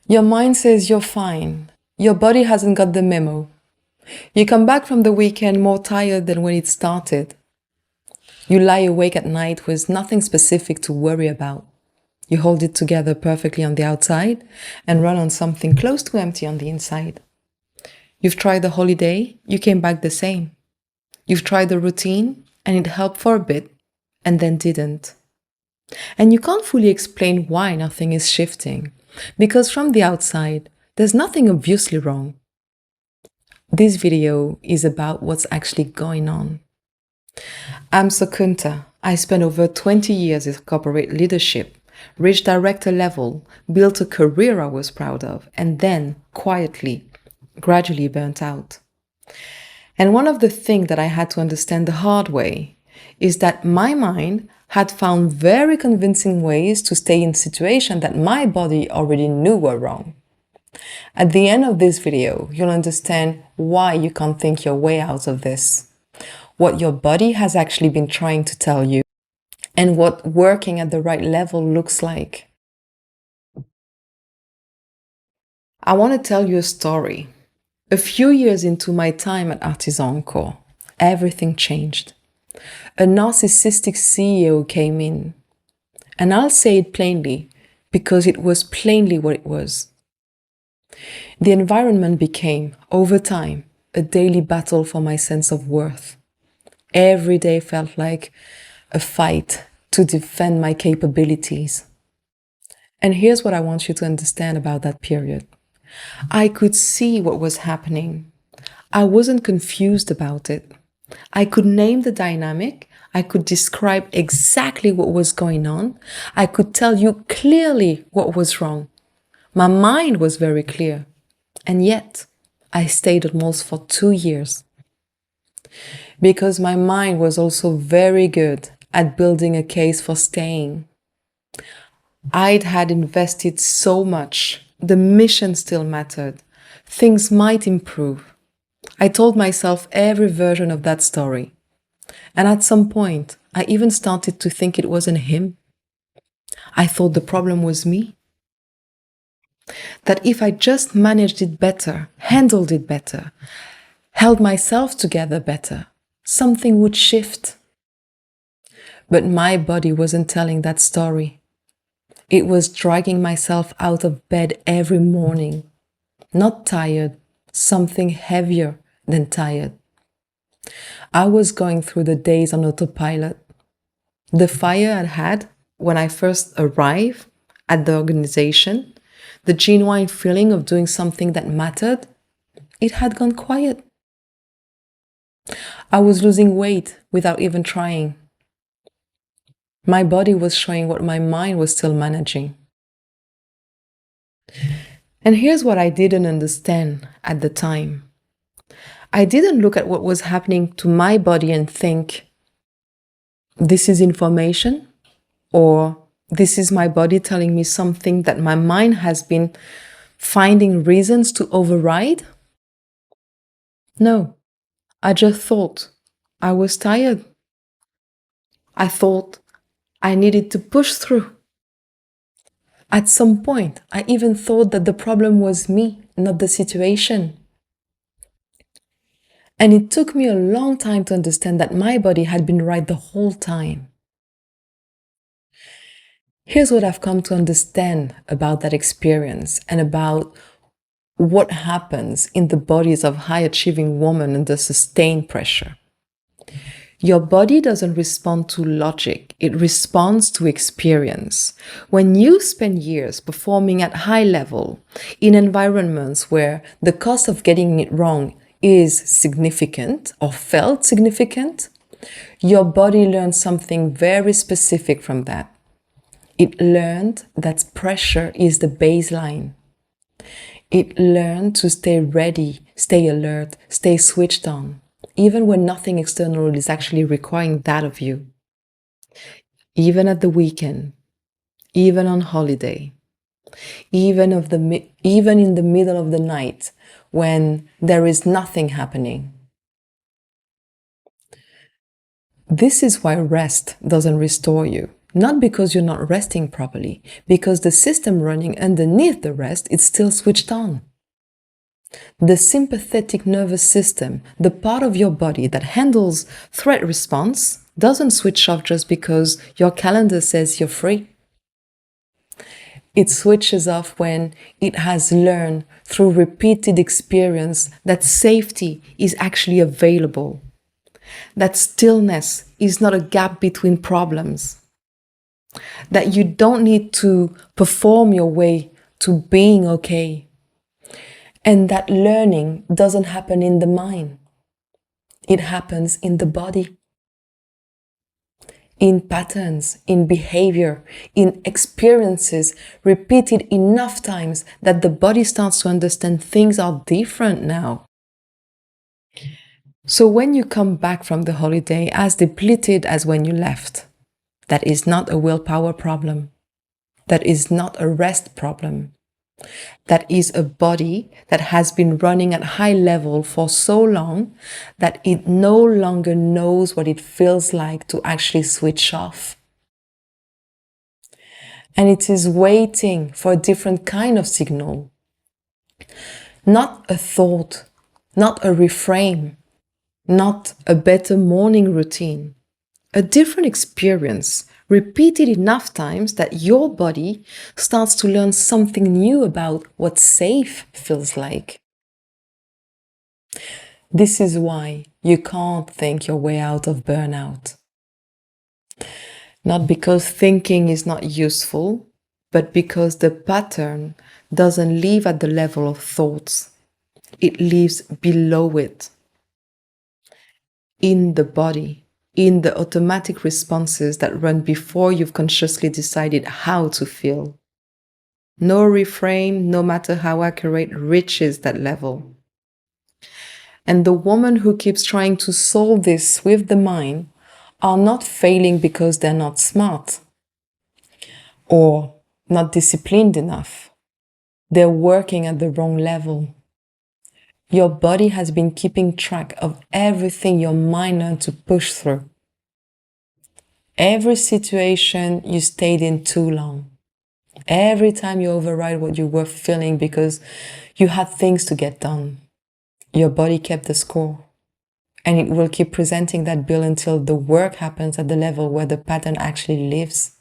Your mind says you're fine. Your body hasn't got the memo. You come back from the weekend more tired than when it started. You lie awake at night with nothing specific to worry about. You hold it together perfectly on the outside and run on something close to empty on the inside. You've tried the holiday, you came back the same. You've tried the routine and it helped for a bit and then didn't. And you can't fully explain why nothing is shifting, because from the outside, there's nothing obviously wrong. This video is about what's actually going on. I'm Sokuntha. I spent over 20 years in corporate leadership, reached director level, built a career I was proud of, and then, quietly, gradually burnt out. And one of the things that I had to understand the hard way is that my mind had found very convincing ways to stay in situations that my body already knew were wrong. At the end of this video, you'll understand why you can't think your way out of this, what your body has actually been trying to tell you, and what working at the right level looks like. I want to tell you a story. A few years into my time at Artisan Co, everything changed. A narcissistic CEO came in. And I'll say it plainly, because it was plainly what it was. The environment became, over time, a daily battle for my sense of worth. Every day felt like a fight to defend my capabilities. And here's what I want you to understand about that period. I could see what was happening. I wasn't confused about it. I could name the dynamic. I could describe exactly what was going on. I could tell you clearly what was wrong. My mind was very clear. And yet, I stayed almost for 2 years. Because my mind was also very good at building a case for staying. I'd had invested so much. The mission still mattered. Things might improve. I told myself every version of that story. And at some point, I even started to think it wasn't him. I thought the problem was me. That if I just managed it better, handled it better, held myself together better, something would shift. But my body wasn't telling that story. It was dragging myself out of bed every morning. Not tired, something heavier than tired. I was going through the days on autopilot. The fire I had when I first arrived at the organization, the genuine feeling of doing something that mattered, it had gone quiet. I was losing weight without even trying. My body was showing what my mind was still managing. And here's what I didn't understand at the time. I didn't look at what was happening to my body and think, this is information, or this is my body telling me something that my mind has been finding reasons to override. No, I just thought I was tired. I thought I needed to push through. At some point, I even thought that the problem was me, not the situation. And it took me a long time to understand that my body had been right the whole time. Here's what I've come to understand about that experience and about what happens in the bodies of high-achieving women under sustained pressure. Your body doesn't respond to logic, it responds to experience. When you spend years performing at high level in environments where the cost of getting it wrong is significant or felt significant, your body learns something very specific from that. It learned that pressure is the baseline. It learned to stay ready, stay alert, stay switched on, even when nothing external is actually requiring that of you. Even at the weekend, even on holiday, even in the middle of the night when there is nothing happening. This is why rest doesn't restore you. Not because you're not resting properly, because the system running underneath the rest is still switched on. The sympathetic nervous system, the part of your body that handles threat response, doesn't switch off just because your calendar says you're free. It switches off when it has learned through repeated experience that safety is actually available, that stillness is not a gap between problems, that you don't need to perform your way to being okay, and that learning doesn't happen in the mind. It happens in the body, in patterns, in behavior, in experiences repeated enough times that the body starts to understand things are different now. So when you come back from the holiday as depleted as when you left, that is not a willpower problem. That is not a rest problem. That is a body that has been running at high level for so long that it no longer knows what it feels like to actually switch off. And it is waiting for a different kind of signal. Not a thought, not a reframe, not a better morning routine. A different experience repeated enough times that your body starts to learn something new about what safe feels like. This is why you can't think your way out of burnout. Not because thinking is not useful, but because the pattern doesn't live at the level of thoughts. It lives below it, in the body, in the automatic responses that run before you've consciously decided how to feel. No reframe, no matter how accurate, reaches that level. And the woman who keeps trying to solve this with the mind are not failing because they're not smart or not disciplined enough. They're working at the wrong level. Your body has been keeping track of everything your mind learned to push through. Every situation you stayed in too long. Every time you override what you were feeling because you had things to get done. Your body kept the score. And it will keep presenting that bill until the work happens at the level where the pattern actually lives.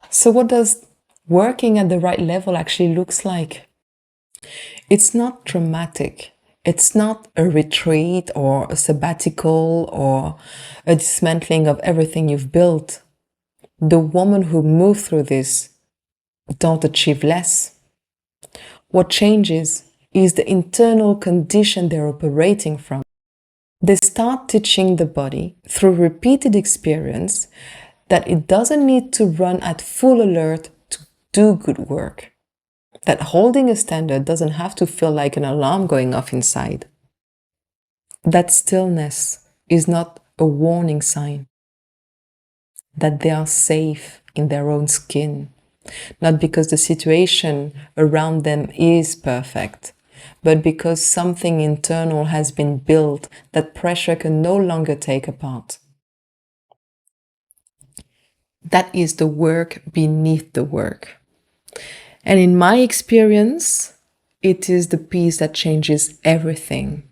So what does working at the right level actually looks like? It's not dramatic. It's not a retreat or a sabbatical or a dismantling of everything you've built. The women who move through this don't achieve less. What changes is the internal condition they're operating from. They start teaching the body through repeated experience that it doesn't need to run at full alert to do good work. That holding a standard doesn't have to feel like an alarm going off inside. That stillness is not a warning sign. That they are safe in their own skin. Not because the situation around them is perfect, but because something internal has been built that pressure can no longer take apart. That is the work beneath the work. And in my experience, it is the piece that changes everything.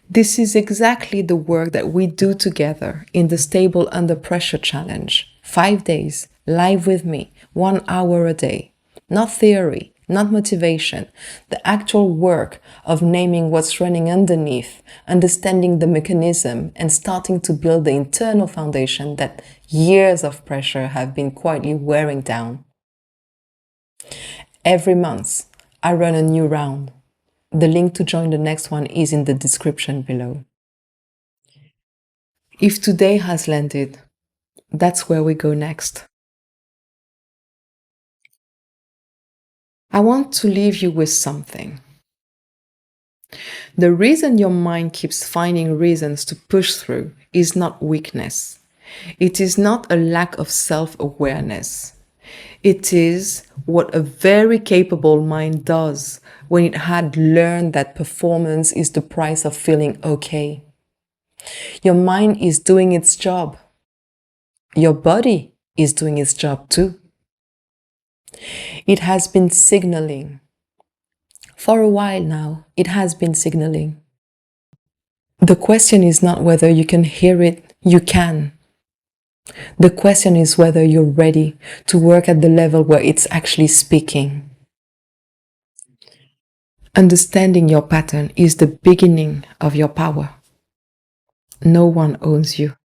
This is exactly the work that we do together in the Stable Under Pressure Challenge. 5 days, live with me, 1 hour a day. Not theory, not motivation. The actual work of naming what's running underneath, understanding the mechanism, and starting to build the internal foundation that years of pressure have been quietly wearing down. Every month, I run a new round. The link to join the next one is in the description below. If today has landed, that's where we go next. I want to leave you with something. The reason your mind keeps finding reasons to push through is not weakness. It is not a lack of self-awareness. It is what a very capable mind does when it had learned that performance is the price of feeling okay. Your mind is doing its job. Your body is doing its job too. It has been signaling. For a while now, it has been signaling. The question is not whether you can hear it, you can. The question is whether you're ready to work at the level where it's actually speaking. Understanding your pattern is the beginning of your power. No one owns you.